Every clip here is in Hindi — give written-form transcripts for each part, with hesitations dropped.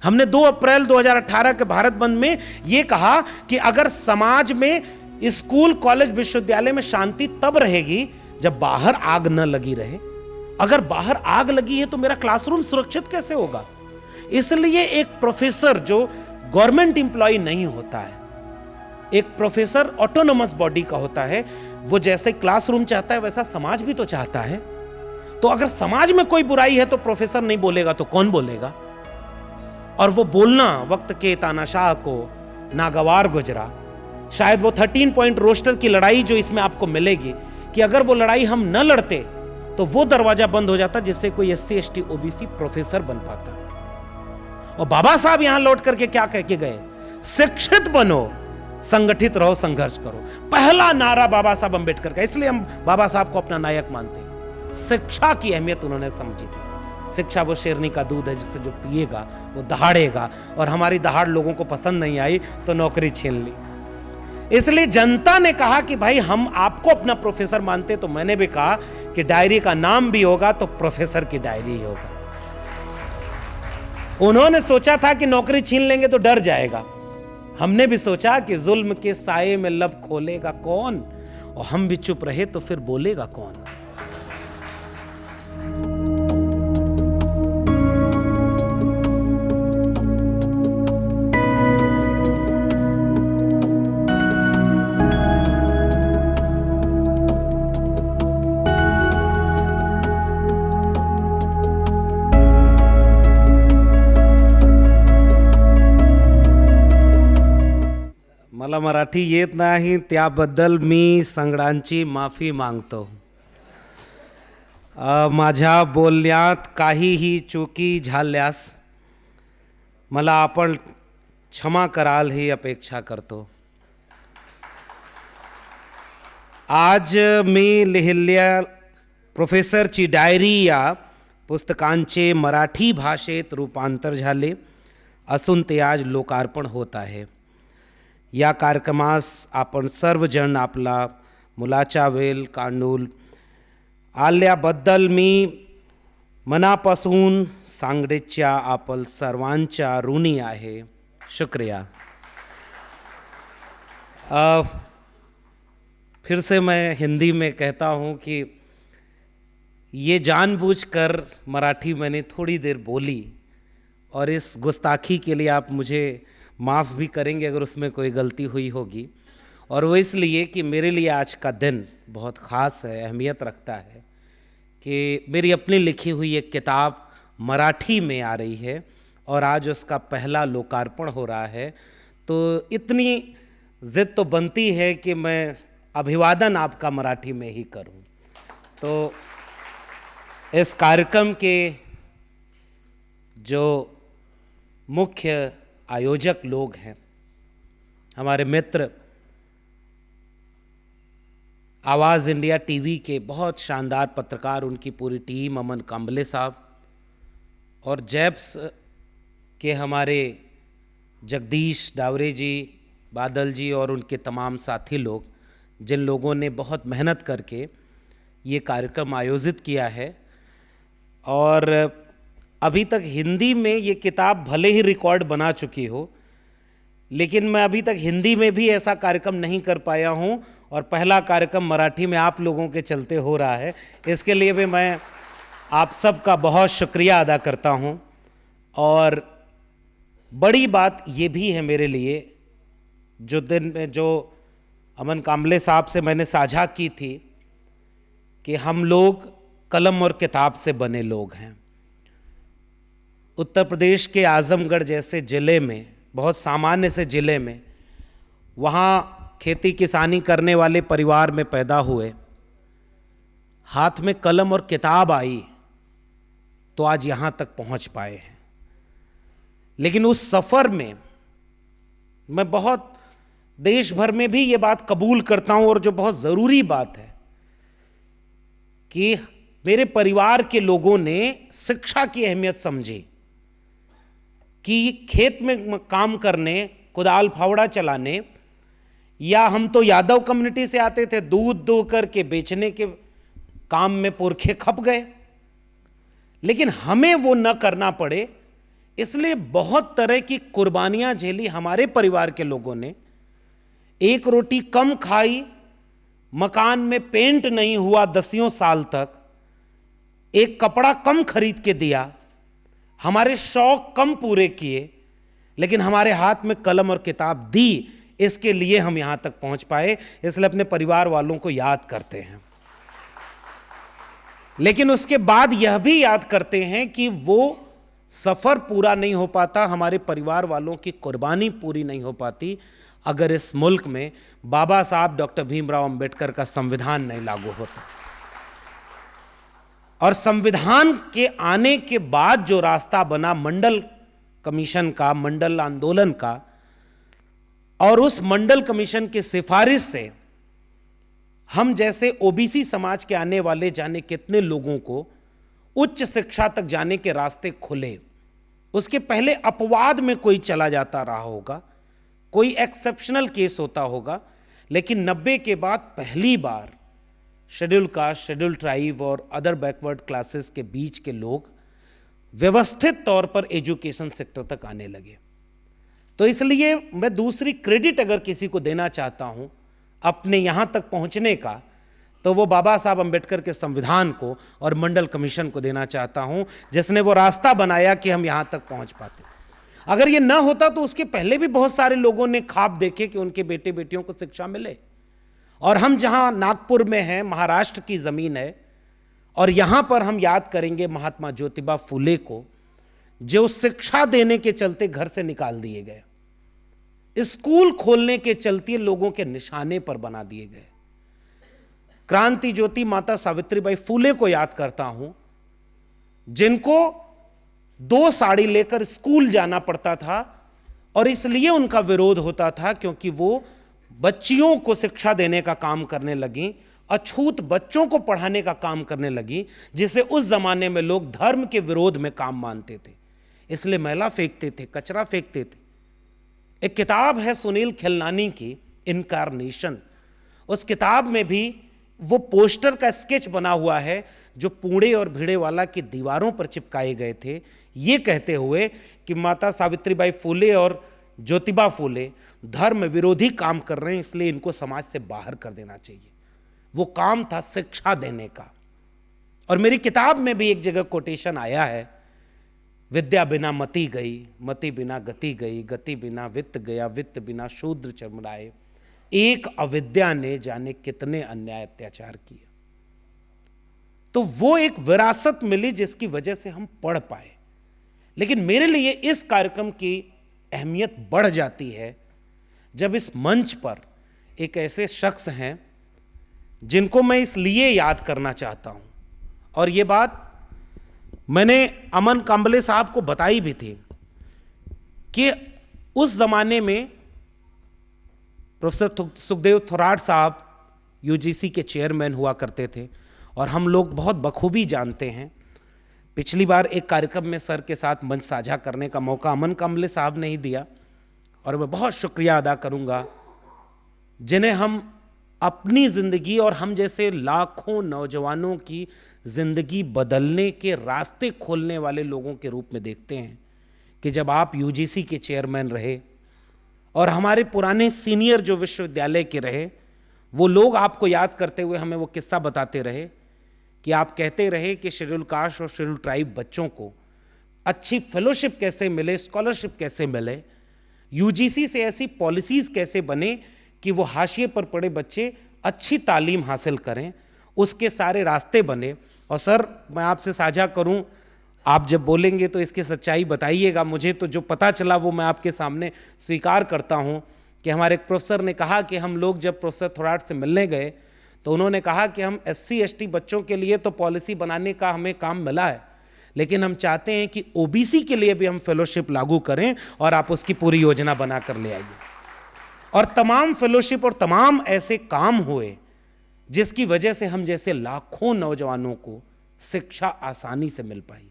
हमने 2 अप्रैल 2018 के भारत बंद में यह कहा कि अगर समाज में, स्कूल, कॉलेज, विश्वविद्यालय में शांति तब रहेगी जब बाहर आग न लगी रहे। अगर बाहर आग लगी है तो मेरा क्लासरूम सुरक्षित कैसे होगा? इसलिए एक प्रोफेसर जो गवर्नमेंट एम्प्लॉय नहीं होता है, एक प्रोफेसर ऑटोनोमस बॉडी का होता है, वो जैसे क्लासरूम चाहता है वैसा समाज भी तो चाहता है। तो अगर समाज में कोई बुराई है तो प्रोफेसर नहीं बोलेगा तो कौन बोलेगा? और वो बोलना वक्त के तानाशाह को नागवार गुजरा। शायद वो 13 पॉइंट रोस्टर की लड़ाई जो इसमें आपको मिलेगी, कि अगर वो लड़ाई हम न लड़ते तो वो दरवाजा बंद हो जाता जिससे कोई SC ST OBC प्रोफेसर बन पाता। और बाबा साहब यहां लौट करके क्या कह के गए? शिक्षित बनो, संगठित रहो, संघर्ष करो। पहला नारा बाबा साहब अंबेडकर का, इसलिए हम बाबा साहब को अपना नायक मानते हैं। शिक्षा की अहमियत उन्होंने समझी थी। शिक्षा वो शेरनी का दूध है जिससे जो पिएगा वो दहाड़ेगा, और हमारी दहाड़ लोगों को पसंद नहीं आई तो नौकरी छीन ली। इसलिए जनता ने कहा कि भाई हम आपको अपना प्रोफेसर मानते, तो मैंने भी कहा कि डायरी का नाम भी होगा तो प्रोफेसर की डायरी ही होगा। उन्होंने सोचा था कि नौकरी छीन लेंगे तो डर जाएगा, हमने भी सोचा कि जुल्म के साये में लब खोलेगा कौन, और हम भी चुप रहे तो फिर बोलेगा कौन। मला मराठी येत नाही, त्याबद्दल मी सगळ्यांची माफी मागतो। माझ्या बोलण्यात काहीही चुकी झाल्यास मला आपण क्षमा कराल ही अपेक्षा करतो। आज मी लिहिलेल्या प्रोफेसरची डायरी या पुस्तकांचे मराठी भाषेत रूपांतर झाले असून ते आज लोकार्पण होत आहे। या कार्यक्रमास आपण सर्वजण आपला मुलाचा वेळ काढून आल्याबद्दल मी मनापासून सांगडेच्या आपण सर्वांच्या ऋणी आहे। शुक्रिया। फिर से मैं हिंदी में कहता हूँ कि ये जानबूझकर मराठी मैंने थोड़ी देर बोली, और इस गुस्ताखी के लिए आप मुझे माफ़ भी करेंगे अगर उसमें कोई गलती हुई होगी। और वो इसलिए कि मेरे लिए आज का दिन बहुत ख़ास है, अहमियत रखता है कि मेरी अपनी लिखी हुई एक किताब मराठी में आ रही है और आज उसका पहला लोकार्पण हो रहा है। तो इतनी ज़िद तो बनती है कि मैं अभिवादन आपका मराठी में ही करूं। तो इस कार्यक्रम के जो मुख्य आयोजक लोग हैं, हमारे मित्र आवाज़ इंडिया टीवी के बहुत शानदार पत्रकार, उनकी पूरी टीम, अमन काम्बले साहब, और जैप्स के हमारे जगदीश डावरे जी, बादल जी और उनके तमाम साथी लोग, जिन लोगों ने बहुत मेहनत करके ये कार्यक्रम आयोजित किया है। और अभी तक हिंदी में ये किताब भले ही रिकॉर्ड बना चुकी हो, लेकिन मैं अभी तक हिंदी में भी ऐसा कार्यक्रम नहीं कर पाया हूँ, और पहला कार्यक्रम मराठी में आप लोगों के चलते हो रहा है। इसके लिए भी मैं आप सब का बहुत शुक्रिया अदा करता हूँ। और बड़ी बात ये भी है मेरे लिए, जो दिन में जो अमन काम्बले साहब से मैंने साझा की थी कि हम लोग कलम और किताब से बने लोग हैं। उत्तर प्रदेश के आजमगढ़ जैसे ज़िले में, बहुत सामान्य से ज़िले में, वहाँ खेती किसानी करने वाले परिवार में पैदा हुए, हाथ में कलम और किताब आई तो आज यहाँ तक पहुँच पाए हैं। लेकिन उस सफ़र में मैं बहुत देश भर में भी ये बात कबूल करता हूँ, और जो बहुत ज़रूरी बात है कि मेरे परिवार के लोगों ने शिक्षा की अहमियत समझी कि खेत में काम करने, कुदाल फावड़ा चलाने, या हम तो यादव कम्युनिटी से आते थे, दूध दो करके बेचने के काम में पुरखे खप गए, लेकिन हमें वो न करना पड़े इसलिए बहुत तरह की कुर्बानियां झेली हमारे परिवार के लोगों ने। एक रोटी कम खाई, मकान में पेंट नहीं हुआ 10 साल तक, एक कपड़ा कम खरीद के दिया, हमारे शौक कम पूरे किए, लेकिन हमारे हाथ में कलम और किताब दी। इसके लिए हम यहां तक पहुंच पाए, इसलिए अपने परिवार वालों को याद करते हैं। लेकिन उसके बाद यह भी याद करते हैं कि वो सफर पूरा नहीं हो पाता, हमारे परिवार वालों की कुर्बानी पूरी नहीं हो पाती अगर इस मुल्क में बाबा साहब डॉक्टर भीमराव अंबेडकर का संविधान नहीं लागू होता। और संविधान के आने के बाद जो रास्ता बना मंडल कमीशन का, मंडल आंदोलन का, और उस मंडल कमीशन की सिफारिश से हम जैसे ओबीसी समाज के आने वाले जाने कितने लोगों को उच्च शिक्षा तक जाने के रास्ते खुले। उसके पहले अपवाद में कोई चला जाता रहा होगा, कोई एक्सेप्शनल केस होता होगा, लेकिन 90 के बाद पहली बार शेड्यूल कास्ट, शेड्यूल ट्राइब और अदर बैकवर्ड क्लासेस के बीच के लोग व्यवस्थित तौर पर एजुकेशन सेक्टर तक आने लगे। तो इसलिए मैं दूसरी क्रेडिट अगर किसी को देना चाहता हूं अपने यहां तक पहुंचने का, तो वो बाबा साहब अंबेडकर के संविधान को और मंडल कमीशन को देना चाहता हूं, जिसने वो रास्ता बनाया कि हम यहां तक पहुंच पाते। अगर ये ना होता तो उसके पहले भी बहुत सारे लोगों ने ख्वाब देखे कि उनके बेटे बेटियों को शिक्षा मिले। और हम जहां नागपुर में हैं, महाराष्ट्र की जमीन है, और यहां पर हम याद करेंगे महात्मा ज्योतिबा फुले को, जो शिक्षा देने के चलते घर से निकाल दिए गए, स्कूल खोलने के चलते लोगों के निशाने पर बना दिए गए। क्रांति ज्योति माता सावित्रीबाई फुले को याद करता हूं, जिनको 2 साड़ी लेकर स्कूल जाना पड़ता था, और इसलिए उनका विरोध होता था क्योंकि वो बच्चियों को शिक्षा देने का काम करने लगी, अछूत बच्चों को पढ़ाने का काम करने लगी, जिसे उस जमाने में लोग धर्म के विरोध में काम मानते थे। इसलिए मैला फेंकते थे, कचरा फेंकते थे। एक किताब है सुनील खिलनानी की, इनकारनेशन। उस किताब में भी वो पोस्टर का स्केच बना हुआ है जो पुणे और भिड़ेवाला की दीवारों पर चिपकाए गए थे, ये कहते हुए कि माता सावित्रीबाई फुले और ज्योतिबा फुले धर्म विरोधी काम कर रहे हैं, इसलिए इनको समाज से बाहर कर देना चाहिए। वो काम था शिक्षा देने का। और मेरी किताब में भी एक जगह कोटेशन आया है, विद्या बिना मति गई, मति बिना गति गई, गति बिना वित्त गया, वित्त बिना शूद्र चरमराए, एक अविद्या ने जाने कितने अन्याय अत्याचार किए। तो वो एक विरासत मिली जिसकी वजह से हम पढ़ पाए। लेकिन मेरे लिए इस कार्यक्रम की अहमियत बढ़ जाती है जब इस मंच पर एक ऐसे शख्स हैं जिनको मैं इसलिए याद करना चाहता हूं, और ये बात मैंने अमन कांबले साहब को बताई भी थी कि उस जमाने में प्रोफेसर सुखदेव थोराट साहब यूजीसी के चेयरमैन हुआ करते थे, और हम लोग बहुत बखूबी जानते हैं। पिछली बार एक कार्यक्रम में सर के साथ मंच साझा करने का मौका अमन कांबले साहब ने ही दिया, और मैं बहुत शुक्रिया अदा करूंगा जिन्हें हम अपनी ज़िंदगी और हम जैसे लाखों नौजवानों की ज़िंदगी बदलने के रास्ते खोलने वाले लोगों के रूप में देखते हैं। कि जब आप यूजीसी के चेयरमैन रहे और हमारे पुराने सीनियर जो विश्वविद्यालय के रहे, वो लोग आपको याद करते हुए हमें वो किस्सा बताते रहे कि आप कहते रहे कि शेड्यूल कास्ट और शेड्यूल ट्राइब बच्चों को अच्छी फेलोशिप कैसे मिले, स्कॉलरशिप कैसे मिले, यूजीसी से ऐसी पॉलिसीज़ कैसे बने कि वो हाशिए पर पड़े बच्चे अच्छी तालीम हासिल करें, उसके सारे रास्ते बने। और सर मैं आपसे साझा करूं, आप जब बोलेंगे तो इसकी सच्चाई बताइएगा। मुझे तो जो पता चला वो मैं आपके सामने स्वीकार करता हूं कि हमारे एक प्रोफेसर ने कहा कि हम लोग जब प्रोफेसर थोराट से मिलने गए तो उन्होंने कहा कि हम SC ST बच्चों के लिए तो पॉलिसी बनाने का हमें काम मिला है, लेकिन हम चाहते हैं कि OBC के लिए भी हम फेलोशिप लागू करें और आप उसकी पूरी योजना बना कर ले आइए। और तमाम फेलोशिप और तमाम ऐसे काम हुए जिसकी वजह से हम जैसे लाखों नौजवानों को शिक्षा आसानी से मिल पाई।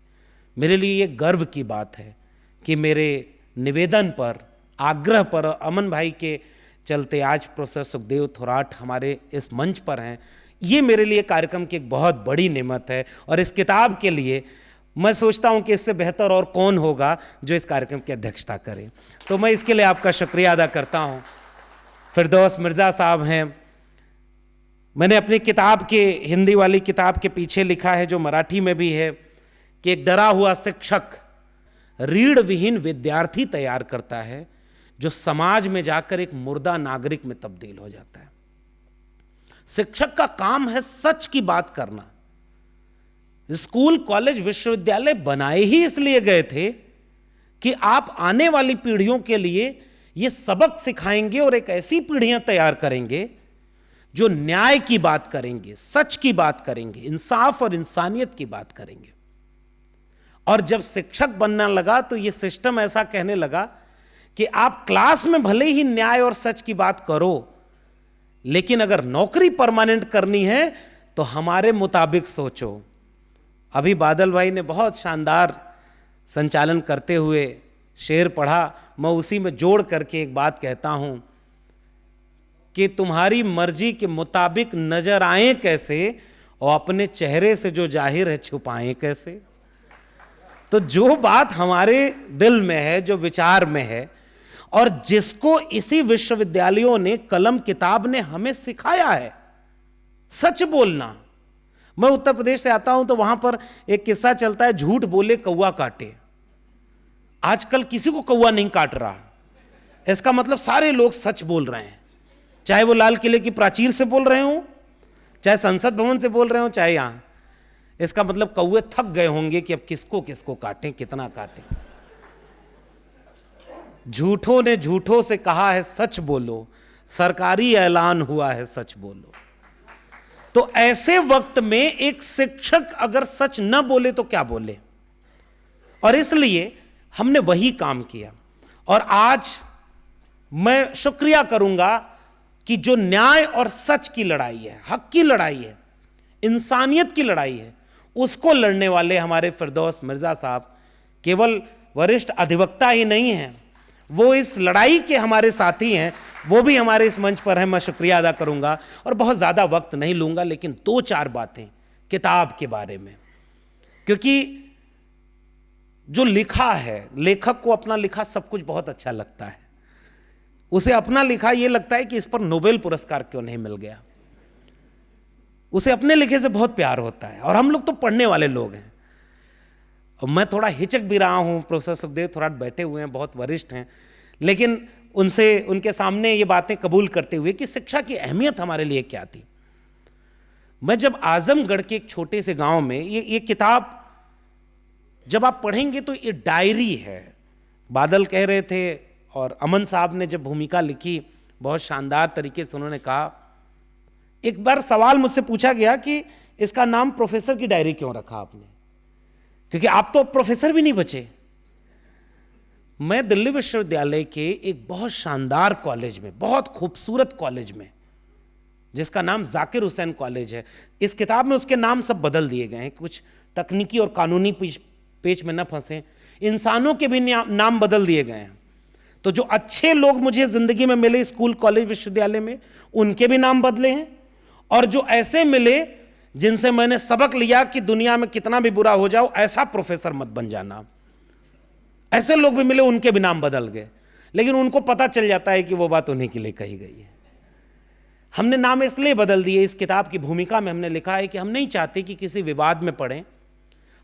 मेरे लिए ये गर्व की बात है कि मेरे निवेदन पर, आग्रह पर, अमन भाई के चलते आज प्रोफेसर सुखदेव थोराट हमारे इस मंच पर हैं। ये मेरे लिए कार्यक्रम की एक बहुत बड़ी नेमत है, और इस किताब के लिए मैं सोचता हूं कि इससे बेहतर और कौन होगा जो इस कार्यक्रम की अध्यक्षता करे। तो मैं इसके लिए आपका शुक्रिया अदा करता हूं। फिरदौस मिर्जा साहब हैं। मैंने अपनी किताब के, हिंदी वाली किताब के पीछे लिखा है, जो मराठी में भी है, कि एक डरा हुआ शिक्षक रीढ़ विहीन विद्यार्थी तैयार करता है जो समाज में जाकर एक मुर्दा नागरिक में तब्दील हो जाता है। शिक्षक का काम है सच की बात करना। स्कूल, कॉलेज, विश्वविद्यालय बनाए ही इसलिए गए थे कि आप आने वाली पीढ़ियों के लिए ये सबक सिखाएंगे और एक ऐसी पीढ़ियां तैयार करेंगे जो न्याय की बात करेंगे, सच की बात करेंगे, इंसाफ और इंसानियत की बात करेंगे। और जब शिक्षक बनना लगा तो ये सिस्टम ऐसा कहने लगा कि आप क्लास में भले ही न्याय और सच की बात करो, लेकिन अगर नौकरी परमानेंट करनी है तो हमारे मुताबिक सोचो। अभी बादल भाई ने बहुत शानदार संचालन करते हुए शेर पढ़ा, मैं उसी में जोड़ करके एक बात कहता हूं कि तुम्हारी मर्जी के मुताबिक नजर आए कैसे और अपने चेहरे से जो जाहिर है छुपाएं कैसे। तो जो बात हमारे दिल में है, जो विचार में है, और जिसको इसी विश्वविद्यालयों ने, कलम किताब ने हमें सिखाया है, सच बोलना। मैं उत्तर प्रदेश से आता हूं तो वहां पर एक किस्सा चलता है, झूठ बोले कौवा काटे। आजकल किसी को कौवा नहीं काट रहा, इसका मतलब सारे लोग सच बोल रहे हैं, चाहे वो लाल किले की प्राचीर से बोल रहे हो, चाहे संसद भवन से बोल रहे हो, चाहे यहां। इसका मतलब कौवे थक गए होंगे कि अब किसको किसको काटें, कितना काटें। झूठों ने झूठों से कहा है सच बोलो, सरकारी ऐलान हुआ है सच बोलो। तो ऐसे वक्त में एक शिक्षक अगर सच न बोले तो क्या बोले। और इसलिए हमने वही काम किया। और आज मैं शुक्रिया करूंगा कि जो न्याय और सच की लड़ाई है, हक की लड़ाई है, इंसानियत की लड़ाई है, उसको लड़ने वाले हमारे फिरदौस मिर्जा साहब केवल वरिष्ठ अधिवक्ता ही नहीं हैं, वो इस लड़ाई के हमारे साथी हैं। वो भी हमारे इस मंच पर हैं, मैं शुक्रिया अदा करूंगा। और बहुत ज़्यादा वक्त नहीं लूंगा, लेकिन 2-4 बातें किताब के बारे में, क्योंकि जो लिखा है, लेखक को अपना लिखा सब कुछ बहुत अच्छा लगता है। उसे अपना लिखा ये लगता है कि इस पर नोबेल पुरस्कार क्यों नहीं मिल गया। उसे अपने लिखे से बहुत प्यार होता है। और हम लोग तो पढ़ने वाले लोग हैं। और मैं थोड़ा हिचक भी रहा हूं, प्रोफेसर सुखदेव थोड़ा बैठे हुए हैं, बहुत वरिष्ठ हैं, लेकिन उनके सामने ये बातें कबूल करते हुए कि शिक्षा की अहमियत हमारे लिए क्या थी। मैं जब आजमगढ़ के एक छोटे से गांव में, ये किताब जब आप पढ़ेंगे तो ये डायरी है। बादल कह रहे थे और अमन साहब ने जब भूमिका लिखी, बहुत शानदार तरीके से उन्होंने कहा। एक बार सवाल मुझसे पूछा गया कि इसका नाम प्रोफेसर की डायरी क्यों रखा आपने, क्योंकि आप तो प्रोफेसर भी नहीं बचे। मैं दिल्ली विश्वविद्यालय के एक बहुत शानदार कॉलेज में, बहुत खूबसूरत कॉलेज में, जिसका नाम जाकिर हुसैन कॉलेज है, इस किताब में उसके नाम सब बदल दिए गए हैं, कुछ तकनीकी और कानूनी पेच में न फंसे, इंसानों के भी नाम बदल दिए गए हैं। तो जो अच्छे लोग मुझे जिंदगी में मिले स्कूल, कॉलेज, विश्वविद्यालय में, उनके भी नाम बदले हैं। और जो ऐसे मिले जिनसे मैंने सबक लिया कि दुनिया में कितना भी बुरा हो जाओ, ऐसा प्रोफेसर मत बन जाना, ऐसे लोग भी मिले, उनके भी नाम बदल गए। लेकिन उनको पता चल जाता है कि वो बात उन्हीं के लिए कही गई है। हमने नाम इसलिए बदल दिए। इस किताब की भूमिका में हमने लिखा है कि हम नहीं चाहते कि किसी विवाद में पड़ें।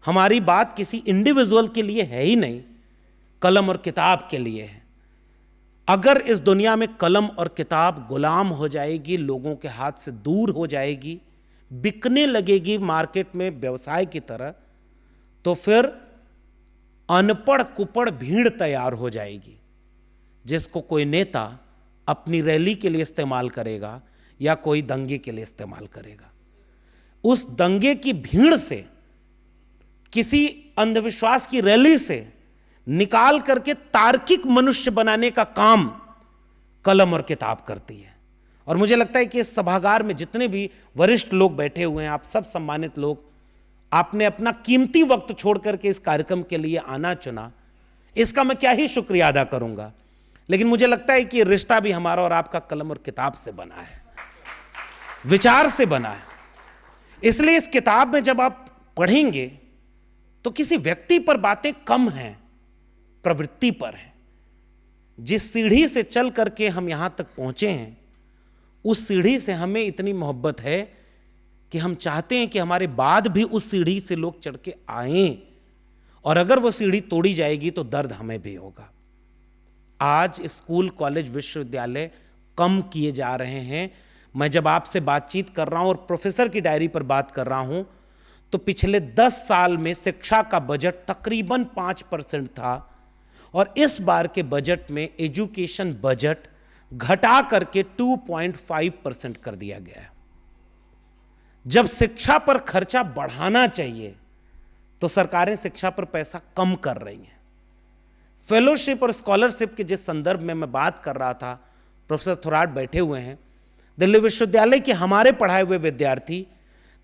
हमारी बात किसी इंडिविजुअल के लिए है ही नहीं, कलम और किताब के लिए है। अगर इस दुनिया में कलम और किताब गुलाम हो जाएगी, लोगों के हाथ से दूर हो जाएगी, बिकने लगेगी मार्केट में व्यवसाय की तरह, तो फिर अनपढ़ कुपढ़ भीड़ तैयार हो जाएगी, जिसको कोई नेता अपनी रैली के लिए इस्तेमाल करेगा या कोई दंगे के लिए इस्तेमाल करेगा। उस दंगे की भीड़ से, किसी अंधविश्वास की रैली से निकाल करके तार्किक मनुष्य बनाने का काम कलम और किताब करती है। और मुझे लगता है कि इस सभागार में जितने भी वरिष्ठ लोग बैठे हुए हैं, आप सब सम्मानित लोग, आपने अपना कीमती वक्त छोड़ करके इस कार्यक्रम के लिए आना चुना, इसका मैं क्या ही शुक्रिया अदा करूंगा। लेकिन मुझे लगता है कि रिश्ता भी हमारा और आपका कलम और किताब से बना है, विचार से बना है। इसलिए इस किताब में जब आप पढ़ेंगे तो किसी व्यक्ति पर बातें कम हैं, प्रवृत्ति पर है। जिस सीढ़ी से चल करके हम यहां तक पहुंचे हैं, उस सीढ़ी से हमें इतनी मोहब्बत है कि हम चाहते हैं कि हमारे बाद भी उस सीढ़ी से लोग चढ़ के आएं, और अगर वो सीढ़ी तोड़ी जाएगी तो दर्द हमें भी होगा। आज स्कूल, कॉलेज, विश्वविद्यालय कम किए जा रहे हैं। मैं जब आपसे बातचीत कर रहा हूं और प्रोफेसर की डायरी पर बात कर रहा हूं, तो पिछले 10 साल में शिक्षा का बजट तकरीबन 5% था, और इस बार के बजट में एजुकेशन बजट घटा करके 2.5% कर दिया गया है। जब शिक्षा पर खर्चा बढ़ाना चाहिए तो सरकारें शिक्षा पर पैसा कम कर रही हैं। फेलोशिप और स्कॉलरशिप के जिस संदर्भ में मैं बात कर रहा था, प्रोफेसर थोराट बैठे हुए हैं, दिल्ली विश्वविद्यालय के हमारे पढ़ाए हुए विद्यार्थी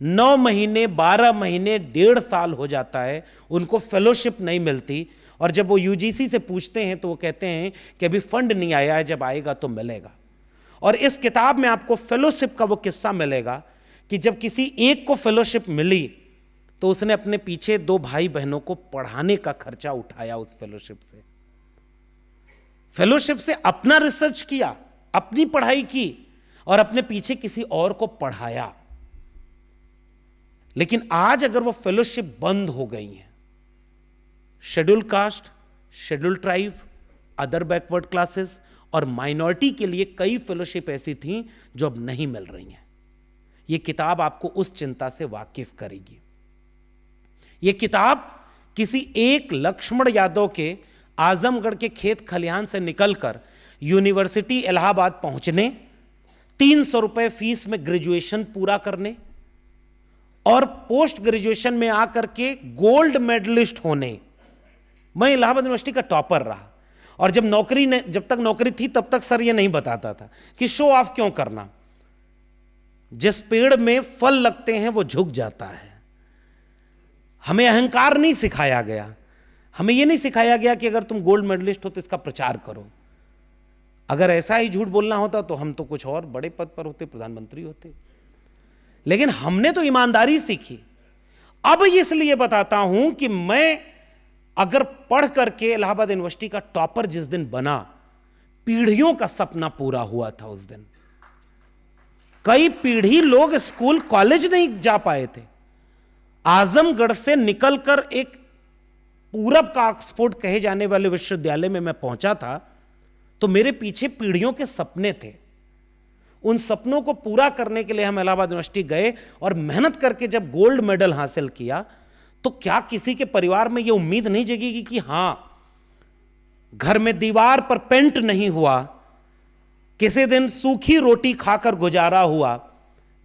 9 महीने, 12 महीने, 1.5 साल हो जाता है, उनको फेलोशिप नहीं मिलती, और जब वो यूजीसी से पूछते हैं तो वो कहते हैं कि अभी फंड नहीं आया है, जब आएगा तो मिलेगा। और इस किताब में आपको फेलोशिप का वो किस्सा मिलेगा कि जब किसी एक को फेलोशिप मिली तो उसने अपने पीछे 2 भाई बहनों को पढ़ाने का खर्चा उठाया उस फेलोशिप से। फेलोशिप से अपना रिसर्च किया, अपनी पढ़ाई की, और अपने पीछे किसी और को पढ़ाया। लेकिन आज अगर वो फेलोशिप बंद हो गई है, schedule caste, schedule tribe, other backward classes और माइनॉरिटी के लिए कई फेलोशिप ऐसी थी जो अब नहीं मिल रही हैं। ये किताब आपको उस चिंता से वाकिफ करेगी। ये किताब किसी एक लक्ष्मण यादव के आजमगढ़ के खेत खलिहान से निकलकर यूनिवर्सिटी इलाहाबाद पहुंचने, 300 रुपए फीस में ग्रेजुएशन पूरा करने और पोस्ट ग्रेजुएशन में आकर के गोल्ड मेडलिस्ट होने। मैं इलाहाबाद यूनिवर्सिटी का टॉपर रहा, और जब तक नौकरी थी तब तक सर ये नहीं बताता था कि शो ऑफ क्यों करना। जिस पेड़ में फल लगते हैं वो झुक जाता है। हमें अहंकार नहीं सिखाया गया, हमें यह नहीं सिखाया गया कि अगर तुम गोल्ड मेडलिस्ट हो तो इसका प्रचार करो। अगर ऐसा ही झूठ बोलना होता तो हम तो कुछ और बड़े पद पर होते, प्रधानमंत्री होते। लेकिन हमने तो ईमानदारी सीखी। अब इसलिए बताता हूं कि मैं अगर पढ़ करके इलाहाबाद यूनिवर्सिटी का टॉपर जिस दिन बना, पीढ़ियों का सपना पूरा हुआ था उस दिन। कई पीढ़ी लोग स्कूल कॉलेज नहीं जा पाए थे। आजमगढ़ से निकलकर एक पूरब का ऑक्सफोर्ड कहे जाने वाले विश्वविद्यालय में मैं पहुंचा था, तो मेरे पीछे पीढ़ियों के सपने थे। उन सपनों को पूरा करने के लिए हम इलाहाबाद यूनिवर्सिटी गए और मेहनत करके जब गोल्ड मेडल हासिल किया, तो क्या किसी के परिवार में यह उम्मीद नहीं जगेगी कि हां, घर में दीवार पर पेंट नहीं हुआ, किसी दिन सूखी रोटी खाकर गुजारा हुआ।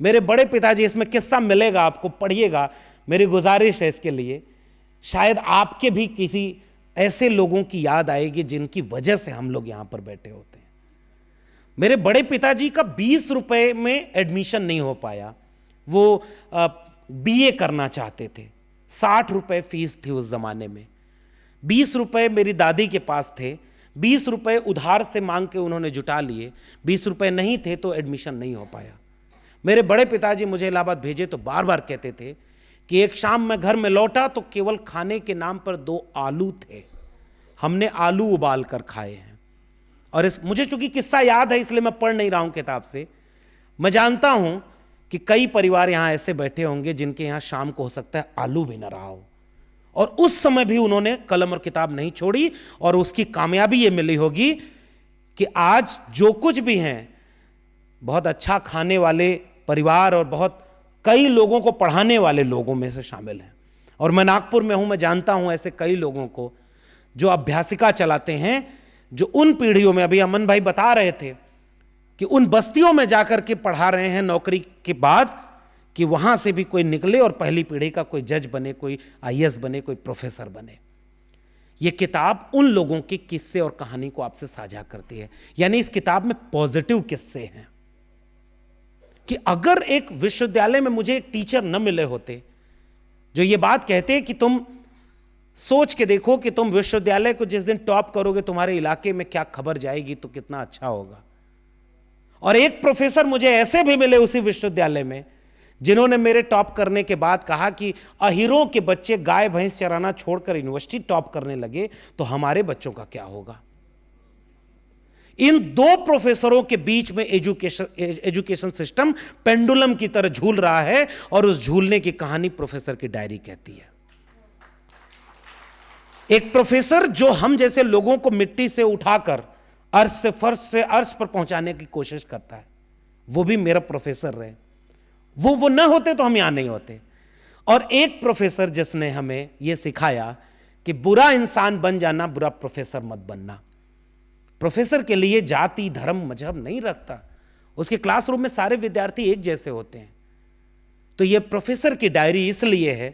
मेरे बड़े पिताजी, इसमें किस्सा मिलेगा आपको, पढ़िएगा, मेरी गुजारिश है इसके लिए। शायद आपके भी किसी ऐसे लोगों की याद आएगी जिनकी वजह से हम लोग यहां पर बैठे होते हैं। मेरे बड़े पिताजी का 20 रुपए में एडमिशन नहीं हो पाया। वो बीए करना चाहते थे, 60 रुपए फीस थी उस जमाने में। 20 रुपए मेरी दादी के पास थे, 20 रुपए उधार से मांग के उन्होंने जुटा लिए। 20 रुपए नहीं थे तो एडमिशन नहीं हो पाया। मेरे बड़े पिताजी मुझे इलाहाबाद भेजे तो बार बार कहते थे कि एक शाम मैं घर में लौटा तो केवल खाने के नाम पर 2 आलू थे, हमने आलू उबाल कर खाए हैं। और मुझे चूंकि किस्सा याद है इसलिए मैं पढ़ नहीं रहा हूं किताब से। मैं जानता हूं कि कई परिवार यहां ऐसे बैठे होंगे जिनके यहां शाम को हो सकता है आलू भी ना रहा हो, और उस समय भी उन्होंने कलम और किताब नहीं छोड़ी, और उसकी कामयाबी ये मिली होगी कि आज जो कुछ भी हैं, बहुत अच्छा खाने वाले परिवार और बहुत कई लोगों को पढ़ाने वाले लोगों में से शामिल हैं। और मैं नागपुर में हूं, मैं जानता हूं ऐसे कई लोगों को जो अभ्यासिका चलाते हैं, जो उन पीढ़ियों में, अभी अमन भाई बता रहे थे कि उन बस्तियों में जाकर के पढ़ा रहे हैं नौकरी के बाद, कि वहां से भी कोई निकले और पहली पीढ़ी का कोई जज बने, कोई आईएएस बने, कोई प्रोफेसर बने। यह किताब उन लोगों के किस्से और कहानी को आपसे साझा करती है। यानी इस किताब में पॉजिटिव किस्से हैं कि अगर एक विश्वविद्यालय में मुझे एक टीचर न मिले होते जो ये बात कहते हैं कि तुम सोच के देखो कि तुम विश्वविद्यालय को जिस दिन टॉप करोगे तुम्हारे इलाके में क्या खबर जाएगी तो कितना अच्छा होगा। और एक प्रोफेसर मुझे ऐसे भी मिले उसी विश्वविद्यालय में जिन्होंने मेरे टॉप करने के बाद कहा कि अहीरों के बच्चे गाय भैंस चराना छोड़कर यूनिवर्सिटी टॉप करने लगे तो हमारे बच्चों का क्या होगा। इन दो प्रोफेसरों के बीच में एजुकेशन सिस्टम पेंडुलम की तरह झूल रहा है, और उस झूलने की कहानी प्रोफेसर की डायरी कहती है। एक प्रोफेसर जो हम जैसे लोगों को मिट्टी से उठाकर अर्श से फर्श से अर्श पर पहुंचाने की कोशिश करता है, वो भी मेरा प्रोफेसर रहे। वो न होते तो हम यहां नहीं होते। और एक प्रोफेसर जिसने हमें यह सिखाया कि बुरा इंसान बन जाना, बुरा प्रोफेसर मत बनना। प्रोफेसर के लिए जाति धर्म मजहब नहीं रखता, उसके क्लासरूम में सारे विद्यार्थी एक जैसे होते हैं। तो यह प्रोफेसर की डायरी इसलिए है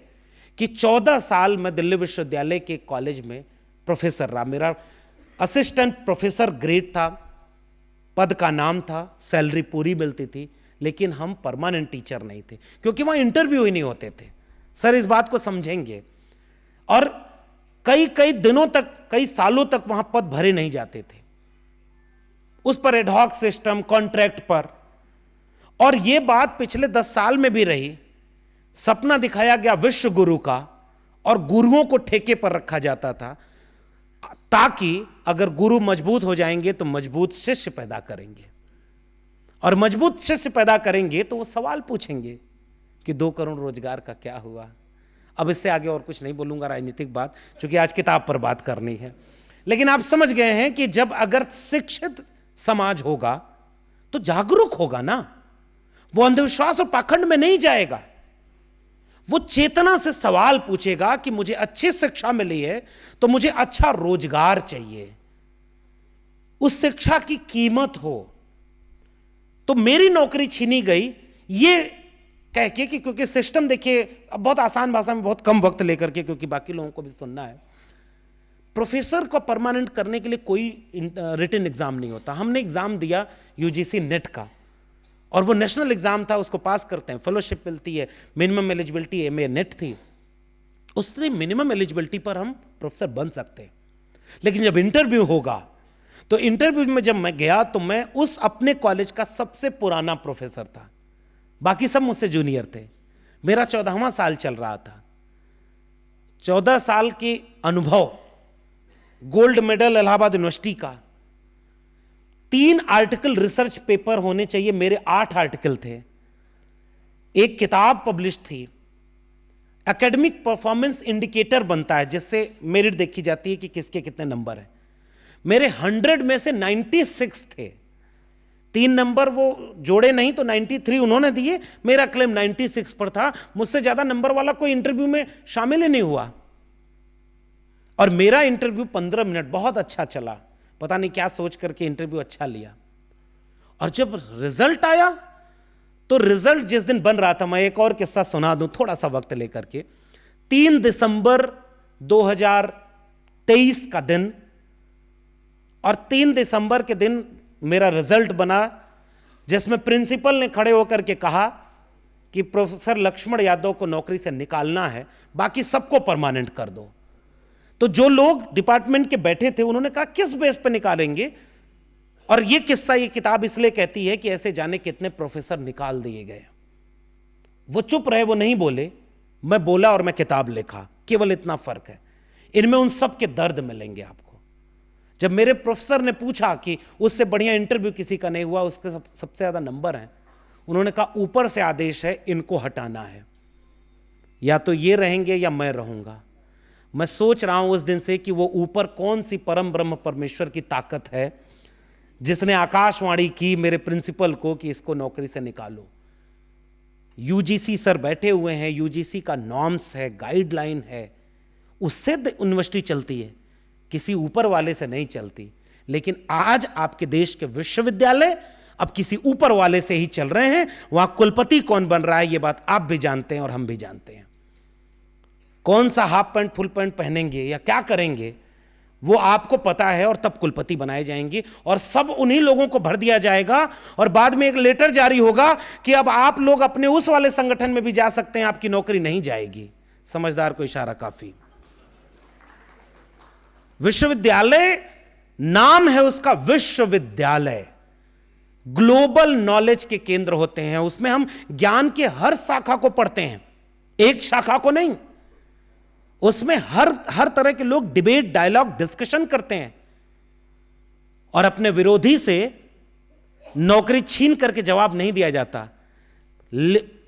कि 14 साल मैं दिल्ली विश्वविद्यालय के कॉलेज में प्रोफेसर रहा। मेरा असिस्टेंट प्रोफेसर ग्रेड था, पद का नाम था, सैलरी पूरी मिलती थी, लेकिन हम परमानेंट टीचर नहीं थे क्योंकि वहां इंटरव्यू ही नहीं होते थे। सर इस बात को समझेंगे। और कई कई दिनों तक, कई सालों तक वहां पद भरे नहीं जाते थे, उस पर एडहॉक सिस्टम, कॉन्ट्रैक्ट पर। और यह बात पिछले 10 साल में भी रही। सपना दिखाया गया विश्व गुरु का, और गुरुओं को ठेके पर रखा जाता था ताकि अगर गुरु मजबूत हो जाएंगे तो मजबूत शिष्य पैदा करेंगे, और मजबूत शिष्य पैदा करेंगे तो वो सवाल पूछेंगे कि 2 करोड़ रोजगार का क्या हुआ। अब इससे आगे और कुछ नहीं बोलूंगा राजनीतिक बात, क्योंकि आज किताब पर बात करनी है। लेकिन आप समझ गए हैं कि जब अगर शिक्षित समाज होगा तो जागरूक होगा ना, वो अंधविश्वास और पाखंड में नहीं जाएगा। वो चेतना से सवाल पूछेगा कि मुझे अच्छी शिक्षा मिली है तो मुझे अच्छा रोजगार चाहिए, उस शिक्षा की कीमत हो। तो मेरी नौकरी छीनी गई ये कह के कि क्योंकि सिस्टम देखिए, अब बहुत आसान भाषा में बहुत कम वक्त लेकर के, क्योंकि बाकी लोगों को भी सुनना है, प्रोफेसर को परमानेंट करने के लिए कोई रिटन एग्जाम नहीं होता। हमने एग्जाम दिया यूजीसी नेट का, और वो नेशनल एग्जाम था, उसको पास करते हैं फेलोशिप मिलती है, मिनिमम एलिजिबिलिटी एमए नेट थी, उससे मिनिमम एलिजिबिलिटी पर हम प्रोफेसर बन सकते हैं। लेकिन जब इंटरव्यू होगा तो इंटरव्यू में जब मैं गया तो मैं उस अपने कॉलेज का सबसे पुराना प्रोफेसर था, बाकी सब मुझसे जूनियर थे। मेरा 14वां साल चल रहा था। 14 साल के अनुभव, गोल्ड मेडल इलाहाबाद यूनिवर्सिटी का, 3 आर्टिकल रिसर्च पेपर होने चाहिए, मेरे 8 आर्टिकल थे, एक किताब पब्लिश थी। एकेडमिक परफॉर्मेंस इंडिकेटर बनता है जिससे मेरिट देखी जाती है कि किसके कितने नंबर हैं। मेरे 100 में से 96 थे, 3 नंबर वो जोड़े नहीं तो 93 उन्होंने दिए, मेरा क्लेम 96 पर था। मुझसे ज्यादा नंबर वाला कोई इंटरव्यू में शामिल ही नहीं हुआ। और मेरा इंटरव्यू 15 मिनट बहुत अच्छा चला, पता नहीं क्या सोच करके इंटरव्यू अच्छा लिया। और जब रिजल्ट आया तो रिजल्ट जिस दिन बन रहा था, मैं एक और किस्सा सुना दूं थोड़ा सा वक्त लेकर के। 3 दिसंबर 2023 का दिन, और 3 दिसंबर के दिन मेरा रिजल्ट बना, जिसमें प्रिंसिपल ने खड़े होकर के कहा कि प्रोफेसर लक्ष्मण यादव को नौकरी से निकालना है, बाकी सबको परमानेंट कर दो। तो जो लोग डिपार्टमेंट के बैठे थे उन्होंने कहा किस बेस पे निकालेंगे। और ये किस्सा, ये किताब इसलिए कहती है कि ऐसे जाने कितने प्रोफेसर निकाल दिए गए। वो चुप रहे, वो नहीं बोले, मैं बोला और मैं किताब लिखा, केवल इतना फर्क है। इनमें उन सब के दर्द मिलेंगे आपको। जब मेरे प्रोफेसर ने पूछा कि उससे बढ़िया इंटरव्यू किसी का नहीं हुआ, उसके सबसे ज्यादा नंबर हैं, उन्होंने कहा ऊपर से आदेश है, इनको हटाना है, या तो ये रहेंगे या मैं रहूंगा। मैं सोच रहा हूं उस दिन से कि वो ऊपर कौन सी परम ब्रह्म परमेश्वर की ताकत है जिसने आकाशवाणी की मेरे प्रिंसिपल को कि इसको नौकरी से निकालो। यूजीसी सर बैठे हुए हैं, यूजीसी का नॉर्म्स है, गाइडलाइन है, उससे यूनिवर्सिटी चलती है, किसी ऊपर वाले से नहीं चलती। लेकिन आज आपके देश के विश्वविद्यालय अब किसी ऊपर वाले से ही चल रहे हैं। वहां कुलपति कौन बन रहा है ये बात आप भी जानते हैं और हम भी जानते हैं। कौन सा हाफ पैंट फुल पैंट पहनेंगे या क्या करेंगे वो आपको पता है, और तब कुलपति बनाए जाएंगे और सब उन्हीं लोगों को भर दिया जाएगा। और बाद में एक लेटर जारी होगा कि अब आप लोग अपने उस वाले संगठन में भी जा सकते हैं, आपकी नौकरी नहीं जाएगी। समझदार को इशारा काफी। विश्वविद्यालय नाम है उसका, विश्वविद्यालय। ग्लोबल नॉलेज के केंद्र होते हैं। उसमें हम ज्ञान के हर शाखा को पढ़ते हैं, एक शाखा को नहीं। उसमें हर तरह के लोग डिबेट, डायलॉग, डिस्कशन करते हैं और अपने विरोधी से नौकरी छीन करके जवाब नहीं दिया जाता।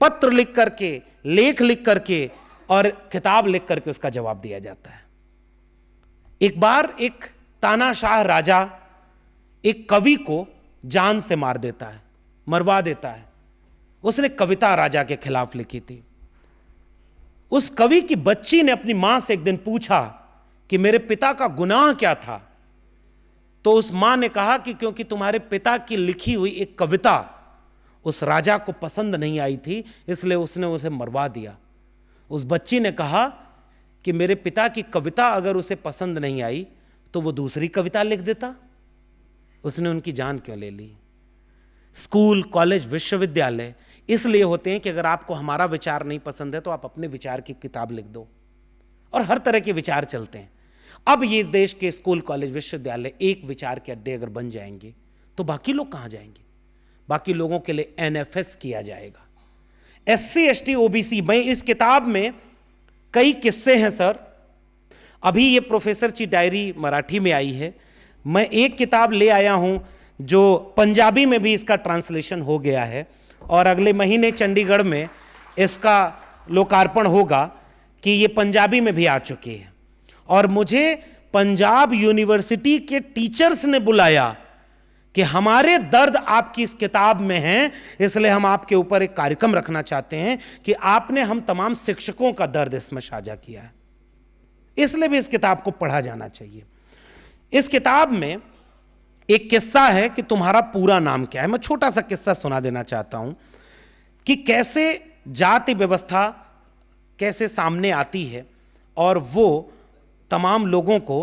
पत्र लिख करके, लेख लिख करके और किताब लिख करके उसका जवाब दिया जाता है। एक बार एक तानाशाह राजा एक कवि को जान से मार देता है, मरवा देता है। उसने कविता राजा के खिलाफ लिखी थी। उस कवि की बच्ची ने अपनी मां से एक दिन पूछा कि मेरे पिता का गुनाह क्या था। तो उस मां ने कहा कि क्योंकि तुम्हारे पिता की लिखी हुई एक कविता उस राजा को पसंद नहीं आई थी, इसलिए उसने उसे मरवा दिया। उस बच्ची ने कहा कि मेरे पिता की कविता अगर उसे पसंद नहीं आई तो वो दूसरी कविता लिख देता, उसने उनकी जान क्यों ले ली। स्कूल, कॉलेज, विश्वविद्यालय इसलिए होते हैं कि अगर आपको हमारा विचार नहीं पसंद है तो आप अपने विचार की किताब लिख दो, और हर तरह के विचार चलते हैं। अब ये देश के स्कूल, कॉलेज, विश्वविद्यालय एक विचार के अड्डे अगर बन जाएंगे तो बाकी लोग कहां जाएंगे? बाकी लोगों के लिए एनएफएस किया जाएगा। एससी, एसटी, ओबीसी में इस किताब में कई किस्से हैं सर। अभी ये प्रोफेसर की डायरी मराठी में आई है। मैं एक किताब ले आया हूं जो पंजाबी में भी इसका ट्रांसलेशन हो गया है और अगले महीने चंडीगढ़ में इसका लोकार्पण होगा कि ये पंजाबी में भी आ चुकी है। और मुझे पंजाब यूनिवर्सिटी के टीचर्स ने बुलाया कि हमारे दर्द आपकी इस किताब में हैं, इसलिए हम आपके ऊपर एक कार्यक्रम रखना चाहते हैं कि आपने हम तमाम शिक्षकों का दर्द इसमें साझा किया है, इसलिए भी इस किताब को पढ़ा जाना चाहिए। इस किताब में एक किस्सा है कि तुम्हारा पूरा नाम क्या है। मैं छोटा सा किस्सा सुना देना चाहता हूं कि कैसे जाति व्यवस्था कैसे सामने आती है और वो तमाम लोगों को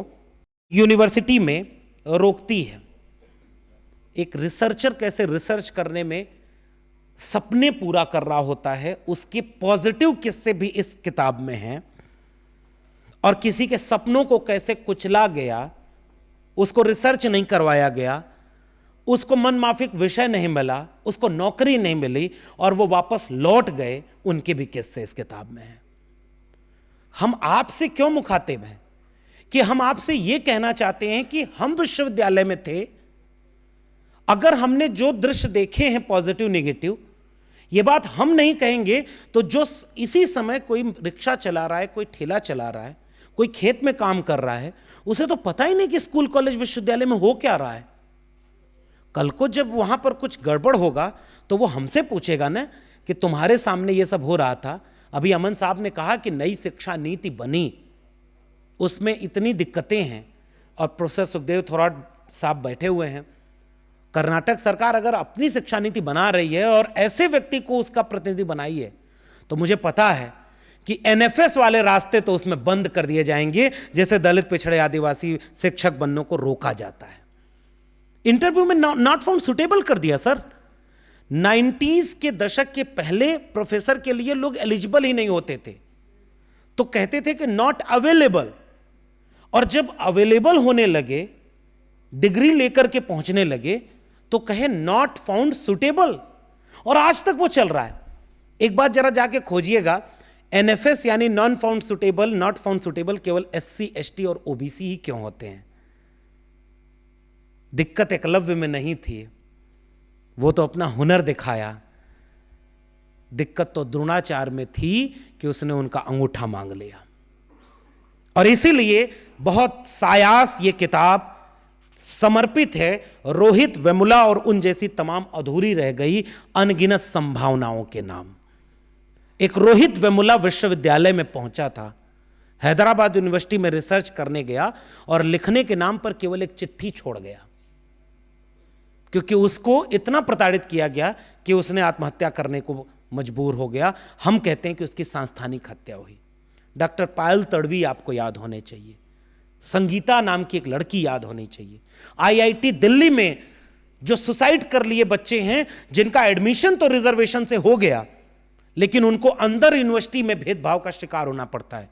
यूनिवर्सिटी में रोकती है। एक रिसर्चर कैसे रिसर्च करने में सपने पूरा कर रहा होता है, उसके पॉजिटिव किस्से भी इस किताब में हैं। और किसी के सपनों को कैसे कुचला गया, उसको रिसर्च नहीं करवाया गया, उसको मनमाफिक विषय नहीं मिला, उसको नौकरी नहीं मिली और वो वापस लौट गए, उनके भी किस्से इस किताब में हैं। हम आपसे क्यों मुखातिब हैं कि हम आपसे यह कहना चाहते हैं कि हम विश्वविद्यालय में थे, अगर हमने जो दृश्य देखे हैं पॉजिटिव, नेगेटिव, यह बात हम नहीं कहेंगे तो जो इसी समय कोई रिक्शा चला रहा है, कोई ठेला चला रहा है, कोई खेत में काम कर रहा है, उसे तो पता ही नहीं कि स्कूल, कॉलेज, विश्वविद्यालय में हो क्या रहा है। कल को जब वहां पर कुछ गड़बड़ होगा तो वो हमसे पूछेगा ना कि तुम्हारे सामने ये सब हो रहा था। अभी अमन साहब ने कहा कि नई शिक्षा नीति बनी, उसमें इतनी दिक्कतें हैं और प्रोफेसर सुखदेव थोराट साहब बैठे हुए हैं। कर्नाटक सरकार अगर अपनी शिक्षा नीति बना रही है और ऐसे व्यक्ति को उसका प्रतिनिधि बनाई है तो मुझे पता है कि एनएफएस वाले रास्ते तो उसमें बंद कर दिए जाएंगे, जैसे दलित, पिछड़े, आदिवासी शिक्षक बनने को रोका जाता है। इंटरव्यू में नॉट फाउंड सुटेबल कर दिया सर। 90s के दशक के पहले प्रोफेसर के लिए लोग एलिजिबल ही नहीं होते थे, तो कहते थे कि नॉट अवेलेबल, और जब अवेलेबल होने लगे, डिग्री लेकर के पहुंचने लगे, तो कहे नॉट फाउंड सुटेबल, और आज तक वो चल रहा है। एक बात जरा जाके खोजिएगा, एनएफएस यानी non found suitable, not found suitable केवल एससी, एसटी और ओबीसी ही क्यों होते हैं? दिक्कत एकलव्य में नहीं थी, वो तो अपना हुनर दिखाया। दिक्कत तो द्रोणाचार्य में थी कि उसने उनका अंगूठा मांग लिया। और इसीलिए बहुत सायास ये किताब समर्पित है रोहित वेमुला और उन जैसी तमाम अधूरी रह गई अनगिनत संभावनाओं के नाम। एक रोहित वेमुला विश्वविद्यालय में पहुंचा था, हैदराबाद यूनिवर्सिटी में रिसर्च करने गया और लिखने के नाम पर केवल एक चिट्ठी छोड़ गया, क्योंकि उसको इतना प्रताड़ित किया गया कि उसने आत्महत्या करने को मजबूर हो गया। हम कहते हैं कि उसकी सांस्थानिक हत्या हुई। डॉक्टर पायल तड़वी आपको याद होने चाहिए, संगीता नाम की एक लड़की याद होनी चाहिए। आईआईटी दिल्ली में जो सुसाइड कर लिए बच्चे हैं, जिनका एडमिशन तो रिजर्वेशन से हो गया, लेकिन उनको अंदर यूनिवर्सिटी में भेदभाव का शिकार होना पड़ता है,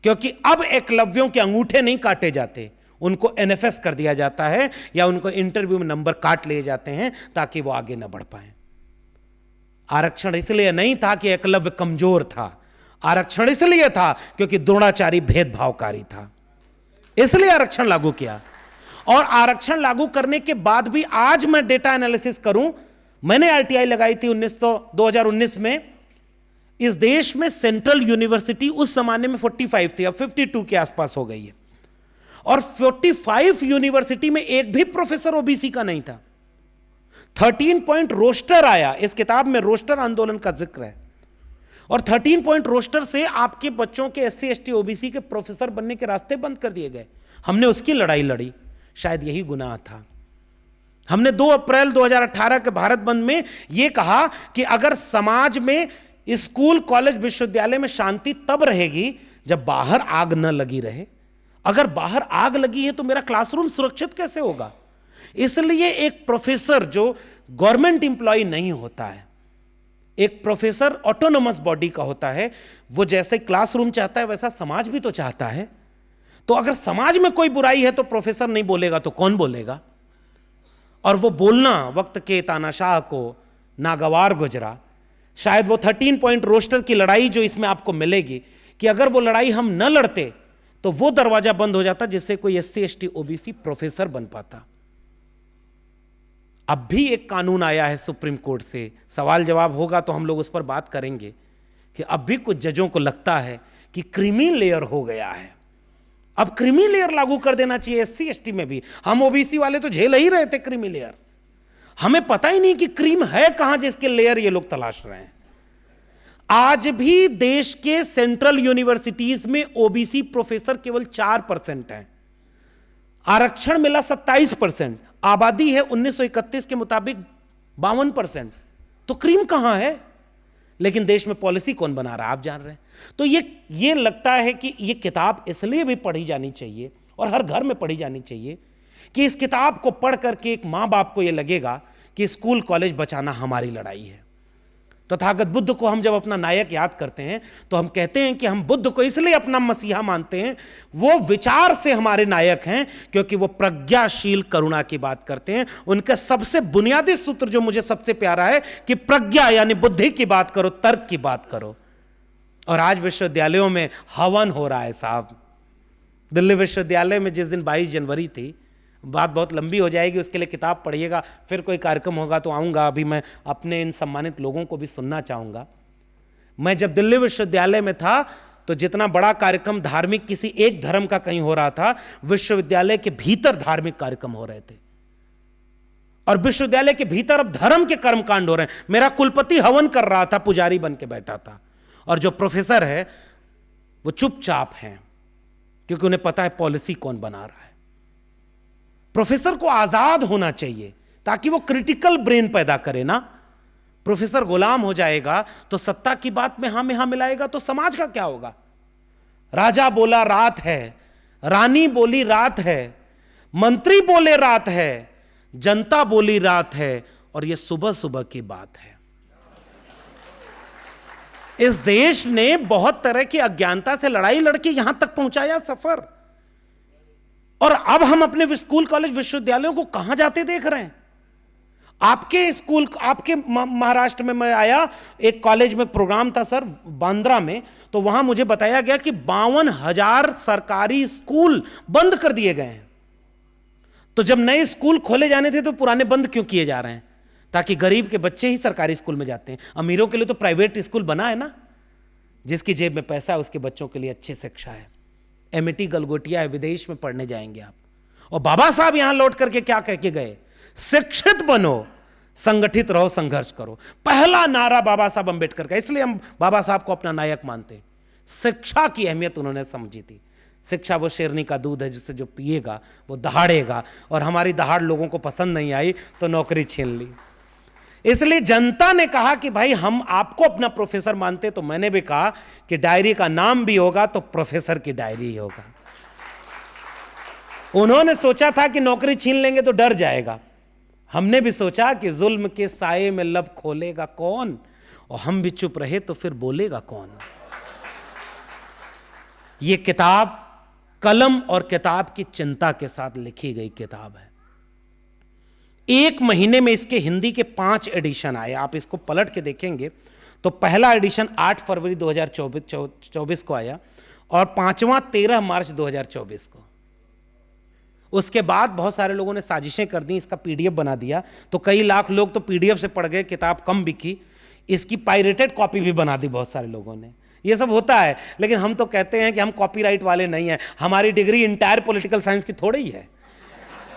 क्योंकि अब एकलव्यों के अंगूठे नहीं काटे जाते, उनको एनएफएस कर दिया जाता है या उनको इंटरव्यू में नंबर काट लिए जाते हैं ताकि वो आगे ना बढ़ पाए। आरक्षण इसलिए नहीं था कि एकलव्य कमजोर था, आरक्षण इसलिए था क्योंकि द्रोणाचारी भेदभावकारी था, इसलिए आरक्षण लागू किया। और आरक्षण लागू करने के बाद भी आज मैं डेटा एनालिसिस करूं, मैंने आरटीआई लगाई थी 2019 में, इस देश में सेंट्रल यूनिवर्सिटी उस जमाने में 45 थी, अब 52 के आसपास हो गई है। और 45 यूनिवर्सिटी में एक भी प्रोफेसर ओबीसी का नहीं था। 13 पॉइंट रोस्टर आया, इस किताब में रोस्टर आंदोलन का जिक्र है, और 13 पॉइंट रोस्टर से आपके बच्चों के एससी एसटी ओबीसी के प्रोफेसर बनने के रास्ते बंद कर दिए गए। हमने उसकी लड़ाई लड़ी, शायद यही गुनाह था। हमने 2 अप्रैल 2018 के भारत बंद में यह कहा कि अगर समाज में, स्कूल कॉलेज विश्वविद्यालय में शांति तब रहेगी जब बाहर आग न लगी रहे। अगर बाहर आग लगी है तो मेरा क्लासरूम सुरक्षित कैसे होगा? इसलिए एक प्रोफेसर जो गवर्नमेंट एम्प्लॉय नहीं होता है, एक प्रोफेसर ऑटोनोमस बॉडी का होता है, वो जैसे क्लासरूम चाहता है वैसा समाज भी तो चाहता है। तो अगर समाज में कोई बुराई है तो प्रोफेसर नहीं बोलेगा तो कौन बोलेगा? और वो बोलना वक्त के तानाशाह को नागवार गुजरा। शायद वो 13 पॉइंट रोस्टर की लड़ाई जो इसमें आपको मिलेगी, कि अगर वो लड़ाई हम न लड़ते तो वो दरवाजा बंद हो जाता जिससे कोई एससी एसटी ओबीसी प्रोफेसर बन पाता। अब भी एक कानून आया है सुप्रीम कोर्ट से, सवाल जवाब होगा तो हम लोग उस पर बात करेंगे, कि अब भी कुछ जजों को लगता है कि क्रीमी लेयर हो गया है, अब क्रीमी लेयर लागू कर देना चाहिए एससी एसटी में भी। हम ओबीसी वाले तो झेल ही रहे थे क्रीमी लेयर, हमें पता ही नहीं कि क्रीम है कहां जिसके लेयर ये लोग तलाश रहे हैं। आज भी देश के सेंट्रल यूनिवर्सिटीज में ओबीसी प्रोफेसर केवल 4% हैं, आरक्षण मिला 27%, आबादी है 1931 के मुताबिक 52%, तो क्रीम कहां है? लेकिन देश में पॉलिसी कौन बना रहा है आप जान रहे हैं। तो ये लगता है कि ये किताब इसलिए भी पढ़ी जानी चाहिए और हर घर में पढ़ी जानी चाहिए कि इस किताब को पढ़ करके एक माँ बाप को ये लगेगा कि स्कूल कॉलेज बचाना हमारी लड़ाई है। तथागत बुद्ध को हम जब अपना नायक याद करते हैं तो हम कहते हैं कि हम बुद्ध को इसलिए अपना मसीहा मानते हैं, वो विचार से हमारे नायक हैं क्योंकि वो प्रज्ञाशील करुणा की बात करते हैं। उनका सबसे बुनियादी सूत्र जो मुझे सबसे प्यारा है कि प्रज्ञा यानी बुद्धि की बात करो, तर्क की बात करो। और आज विश्वविद्यालयों में हवन हो रहा है साहब। दिल्ली विश्वविद्यालय में जिस दिन 22 जनवरी थी, बात बहुत लंबी हो जाएगी, उसके लिए किताब पढ़िएगा, फिर कोई कार्यक्रम होगा तो आऊँगा। अभी मैं अपने इन सम्मानित लोगों को भी सुनना चाहूँगा। मैं जब दिल्ली विश्वविद्यालय में था तो जितना बड़ा कार्यक्रम धार्मिक किसी एक धर्म का कहीं हो रहा था, विश्वविद्यालय के भीतर धार्मिक कार्यक्रम हो रहे थे और विश्वविद्यालय के भीतर अब धर्म के कर्मकांड हो रहे हैं। मेरा कुलपति हवन कर रहा था, पुजारी बन के बैठा था, और जो प्रोफेसर है वो चुपचाप हैं क्योंकि उन्हें पता है पॉलिसी कौन बना रहा है। प्रोफेसर को आजाद होना चाहिए ताकि वो क्रिटिकल ब्रेन पैदा करे ना। प्रोफेसर गुलाम हो जाएगा तो सत्ता की बात में हाँ मिलाएगा तो समाज का क्या होगा? राजा बोला रात है, रानी बोली रात है, मंत्री बोले रात है, जनता बोली रात है, और ये सुबह सुबह की बात है। इस देश ने बहुत तरह की अज्ञानता से लड़ाई लड़के यहां तक पहुंचाया सफर, और अब हम अपने स्कूल कॉलेज विश्वविद्यालयों को कहां जाते देख रहे हैं। आपके स्कूल, आपके महाराष्ट्र में मैं आया, एक कॉलेज में प्रोग्राम था सर बांद्रा में, तो वहां मुझे बताया गया कि 52,000 सरकारी स्कूल बंद कर दिए गए हैं। तो जब नए स्कूल खोले जाने थे तो पुराने बंद क्यों किए जा रहे हैं? ताकि गरीब के बच्चे ही सरकारी स्कूल में जाते हैं। अमीरों के लिए तो प्राइवेट स्कूल बना है ना, जिसकी जेब में पैसा है उसके बच्चों के लिए अच्छी शिक्षा है। एमिटी गलगोटिया है, विदेश में पढ़ने जाएंगे आप। और बाबा साहब यहां लौट करके क्या कह के गए? शिक्षित बनो, संगठित रहो, संघर्ष करो। पहला नारा बाबा साहब अंबेडकर का, इसलिए हम बाबा साहब को अपना नायक मानते हैं। शिक्षा की अहमियत उन्होंने समझी थी। शिक्षा वो शेरनी का दूध है जिससे जो पिएगा वो दहाड़ेगा, और हमारी दहाड़ लोगों को पसंद नहीं आई तो नौकरी छीन ली। इसलिए जनता ने कहा कि भाई हम आपको अपना प्रोफेसर मानते, तो मैंने भी कहा कि डायरी का नाम भी होगा तो प्रोफेसर की डायरी ही होगा। उन्होंने सोचा था कि नौकरी छीन लेंगे तो डर जाएगा, हमने भी सोचा कि जुल्म के साये में लब खोलेगा कौन, और हम भी चुप रहे तो फिर बोलेगा कौन। ये किताब कलम और किताब की चिंता के साथ लिखी गई किताब है। एक महीने में इसके हिंदी के 5 एडिशन आए। आप इसको पलट के देखेंगे तो पहला एडिशन 8 फरवरी 2024 को आया और 5वां 13 मार्च 2024 को। उसके बाद बहुत सारे लोगों ने साजिशें कर दी, इसका पीडीएफ बना दिया, तो कई लाख लोग तो पीडीएफ से पढ़ गए, किताब कम बिकी, इसकी पायरेटेड कॉपी भी बना दी बहुत सारे लोगों ने। ये सब होता है, लेकिन हम तो कहते हैं कि हम कॉपीराइट वाले नहीं हैं। हमारी डिग्री इंटायर पॉलिटिकल साइंस की थोड़ी ही है।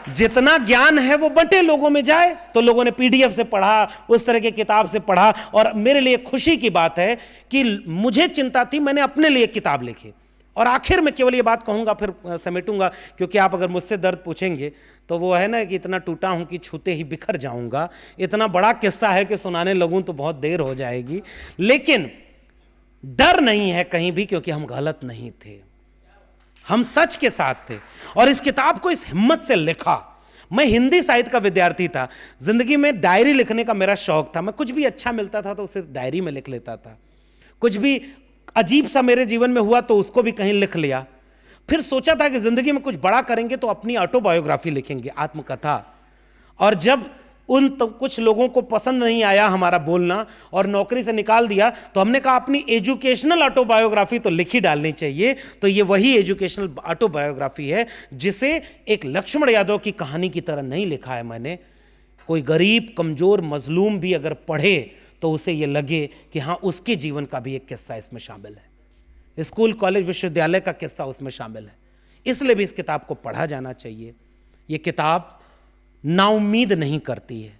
जितना ज्ञान है वो बंटे लोगों में जाए, तो लोगों ने पीडीएफ से पढ़ा, उस तरह की किताब से पढ़ा। और मेरे लिए खुशी की बात है कि मुझे चिंता थी, मैंने अपने लिए किताब लिखी। और आखिर में केवल ये बात कहूंगा, फिर समेटूंगा, क्योंकि आप अगर मुझसे दर्द पूछेंगे तो वो है ना कि इतना टूटा हूं कि छूते ही बिखर जाऊंगा। इतना बड़ा किस्सा है कि सुनाने लगूं तो बहुत देर हो जाएगी, लेकिन डर नहीं है कहीं भी, क्योंकि हम गलत नहीं थे, हम सच के साथ थे। और इस किताब को इस हिम्मत से लिखा। मैं हिंदी साहित्य का विद्यार्थी था, जिंदगी में डायरी लिखने का मेरा शौक था। मैं कुछ भी अच्छा मिलता था तो उसे डायरी में लिख लेता था। कुछ भी अजीब सा मेरे जीवन में हुआ तो उसको भी कहीं लिख लिया। फिर सोचा था कि जिंदगी में कुछ बड़ा करेंगे तो अपनी ऑटोबायोग्राफी लिखेंगे, आत्मकथा। और जब कुछ लोगों को पसंद नहीं आया हमारा बोलना और नौकरी से निकाल दिया, तो हमने कहा अपनी एजुकेशनल ऑटोबायोग्राफी तो लिखी डालनी चाहिए। तो ये वही एजुकेशनल ऑटोबायोग्राफी है जिसे एक लक्ष्मण यादव की कहानी की तरह नहीं लिखा है मैंने। कोई गरीब, कमजोर, मजलूम भी अगर पढ़े तो उसे ये लगे कि हाँ, उसके जीवन का भी एक किस्सा इसमें शामिल है, स्कूल, कॉलेज, विश्वविद्यालय का किस्सा उसमें शामिल है। इसलिए भी इस किताब को पढ़ा जाना चाहिए। ये किताब नाउम्मीद नहीं करती है,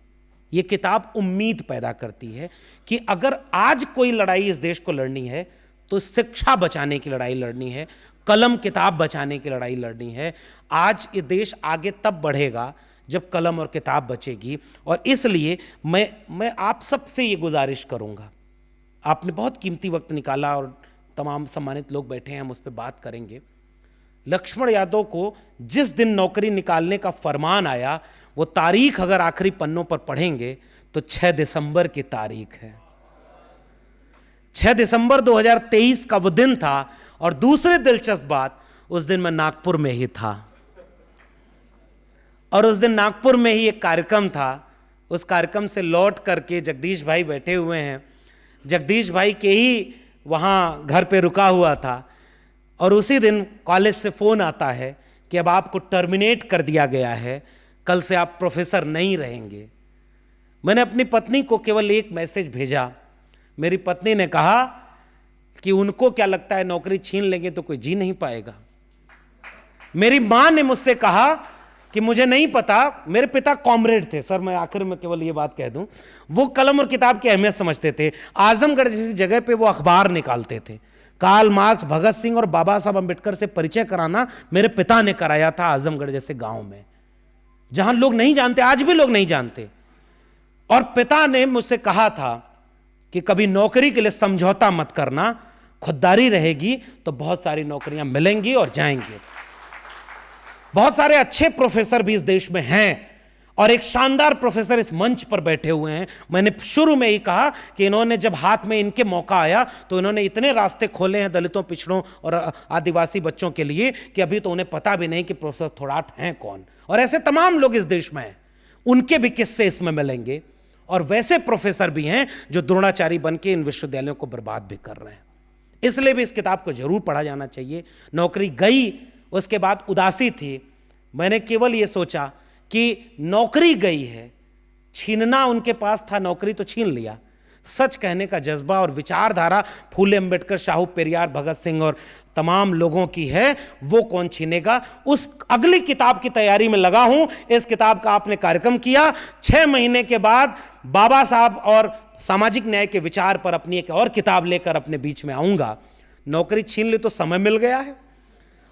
ये किताब उम्मीद पैदा करती है कि अगर आज कोई लड़ाई इस देश को लड़नी है तो शिक्षा बचाने की लड़ाई लड़नी है, कलम किताब बचाने की लड़ाई लड़नी है। आज ये देश आगे तब बढ़ेगा जब कलम और किताब बचेगी। और इसलिए मैं आप सबसे ये गुजारिश करूंगा, आपने बहुत कीमती वक्त निकाला और तमाम सम्मानित लोग बैठे हैं, हम उस पर बात करेंगे। लक्ष्मण यादव को जिस दिन नौकरी निकालने का फरमान आया, वो तारीख अगर आखिरी पन्नों पर पढ़ेंगे तो 6 दिसंबर की तारीख है। 6 दिसंबर 2023 का वो दिन था। और दूसरी दिलचस्प बात, उस दिन मैं नागपुर में ही था और उस दिन नागपुर में ही एक कार्यक्रम था। उस कार्यक्रम से लौट करके जगदीश भाई बैठे हुए हैं, जगदीश भाई के ही वहाँ घर पे रुका हुआ था। और उसी दिन कॉलेज से फ़ोन आता है कि अब आपको टर्मिनेट कर दिया गया है, कल से आप प्रोफेसर नहीं रहेंगे। मैंने अपनी पत्नी को केवल एक मैसेज भेजा। मेरी पत्नी ने कहा कि उनको क्या लगता है, नौकरी छीन लेंगे तो कोई जी नहीं पाएगा। मेरी माँ ने मुझसे कहा कि मुझे नहीं पता, मेरे पिता कॉमरेड थे। सर, मैं आखिर में केवल ये बात कह दूं, वो कलम और किताब की अहमियत समझते थे। आजमगढ़ जैसी जगह पे वो अखबार निकालते थे। कार्ल मार्क्स, भगत सिंह और बाबा साहब अम्बेडकर से परिचय कराना मेरे पिता ने कराया था आजमगढ़ जैसे गांव में, जहां लोग नहीं जानते, आज भी लोग नहीं जानते। और पिता ने मुझसे कहा था कि कभी नौकरी के लिए समझौता मत करना, खुददारी रहेगी तो बहुत सारी नौकरियां मिलेंगी और जाएंगी। बहुत सारे अच्छे प्रोफेसर भी इस देश में हैं और एक शानदार प्रोफेसर इस मंच पर बैठे हुए हैं। मैंने शुरू में ही कहा कि इन्होंने जब हाथ में इनके मौका आया तो इन्होंने इतने रास्ते खोले हैं दलितों, पिछड़ों और आदिवासी बच्चों के लिए कि अभी तो उन्हें पता भी नहीं कि प्रोफेसर थोड़ाट हैं कौन। और ऐसे तमाम लोग इस देश में हैं, उनके भी किस्से इसमें मिलेंगे। और वैसे प्रोफेसर भी हैं जो द्रोणाचारी बन के इन विश्वविद्यालयों को बर्बाद भी कर रहे हैं। इसलिए भी इस किताब को जरूर पढ़ा जाना चाहिए। नौकरी गई, उसके बाद उदासी थी। मैंने केवल ये सोचा कि नौकरी गई है, छीनना उनके पास था, नौकरी तो छीन लिया। सच कहने का जज्बा और विचारधारा फूले अम्बेडकर, शाहू पेरियार, भगत सिंह और तमाम लोगों की है, वो कौन छीनेगा। उस अगली किताब की तैयारी में लगा हूं। इस किताब का आपने कार्यक्रम किया, 6 महीने के बाद बाबा साहब और सामाजिक न्याय के विचार पर अपनी एक और किताब लेकर अपने बीच में आऊंगा। नौकरी छीन ली तो समय मिल गया है।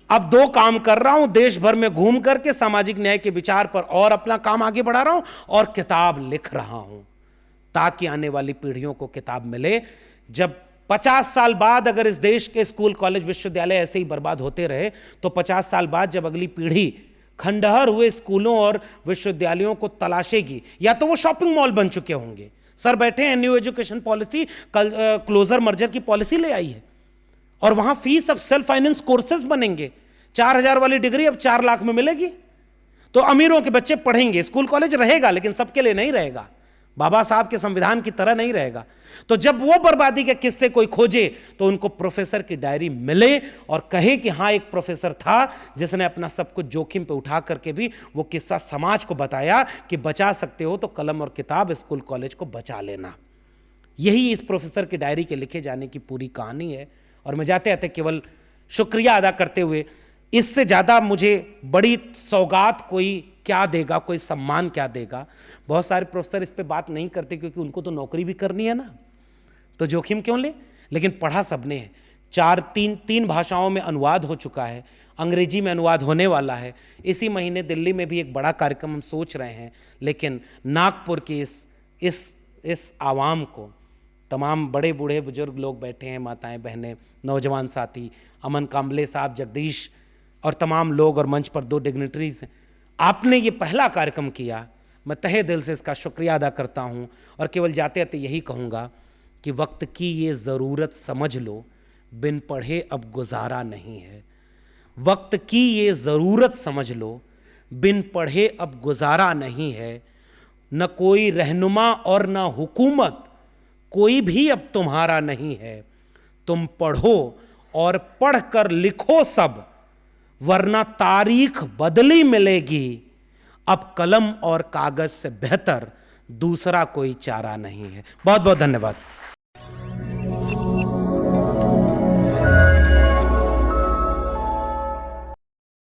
अब 2 काम कर रहा हूं, देश भर में घूम करके सामाजिक न्याय के विचार पर और अपना काम आगे बढ़ा रहा हूं और किताब लिख रहा हूं, ताकि आने वाली पीढ़ियों को किताब मिले। जब 50 साल बाद अगर इस देश के स्कूल, कॉलेज, विश्वविद्यालय ऐसे ही बर्बाद होते रहे, तो 50 साल बाद जब अगली पीढ़ी खंडहर हुए स्कूलों और विश्वविद्यालयों को तलाशेगी, या तो वो शॉपिंग मॉल बन चुके होंगे। सर बैठे हैं, new education policy closure merger की पॉलिसी ले आई है और वहां फीस अब सेल्फ फाइनेंस कोर्सेज बनेंगे, 4,000 वाली डिग्री अब 4 लाख में मिलेगी। तो अमीरों के बच्चे पढ़ेंगे, स्कूल कॉलेज रहेगा लेकिन सबके लिए नहीं रहेगा, बाबा साहब के संविधान की तरह नहीं रहेगा। तो जब वो बर्बादी के किस्से कोई खोजे तो उनको प्रोफेसर की डायरी मिले और कहे कि हाँ एक प्रोफेसर था जिसने अपना सब कुछ जोखिम पे उठा करके भी वो किस्सा समाज को बताया कि बचा सकते हो तो कलम और किताब, स्कूल कॉलेज को बचा लेना। यही इस प्रोफेसर की डायरी के लिखे जाने की पूरी कहानी है। और मैं जाते जाते केवल शुक्रिया अदा करते हुए, इससे ज़्यादा मुझे बड़ी सौगात कोई क्या देगा, कोई सम्मान क्या देगा। बहुत सारे प्रोफेसर इस पे बात नहीं करते क्योंकि उनको तो नौकरी भी करनी है ना, तो जोखिम क्यों ले। लेकिन पढ़ा सबने है। तीन भाषाओं में अनुवाद हो चुका है, अंग्रेजी में अनुवाद होने वाला है। इसी महीने दिल्ली में भी एक बड़ा कार्यक्रम हम सोच रहे हैं। लेकिन नागपुर की इस आवाम को, तमाम बड़े बूढ़े बुजुर्ग लोग बैठे हैं, माताएं बहनें, नौजवान साथी, अमन काम्बले साहब, जगदीश और तमाम लोग, और मंच पर 2 डिग्निटरीज हैं। आपने ये पहला कार्यक्रम किया, मैं तहे दिल से इसका शुक्रिया अदा करता हूँ। और केवल जाते जाते यही कहूँगा कि वक्त की ये ज़रूरत समझ लो, बिन पढ़े अब गुजारा नहीं है। वक्त की ये ज़रूरत समझ लो, बिन पढ़े अब गुजारा नहीं है। न कोई रहनुमा और न हुकूमत, कोई भी अब तुम्हारा नहीं है। तुम पढ़ो और पढ़कर लिखो सब, वरना तारीख बदली मिलेगी। अब कलम और कागज से बेहतर दूसरा कोई चारा नहीं है। बहुत बहुत धन्यवाद।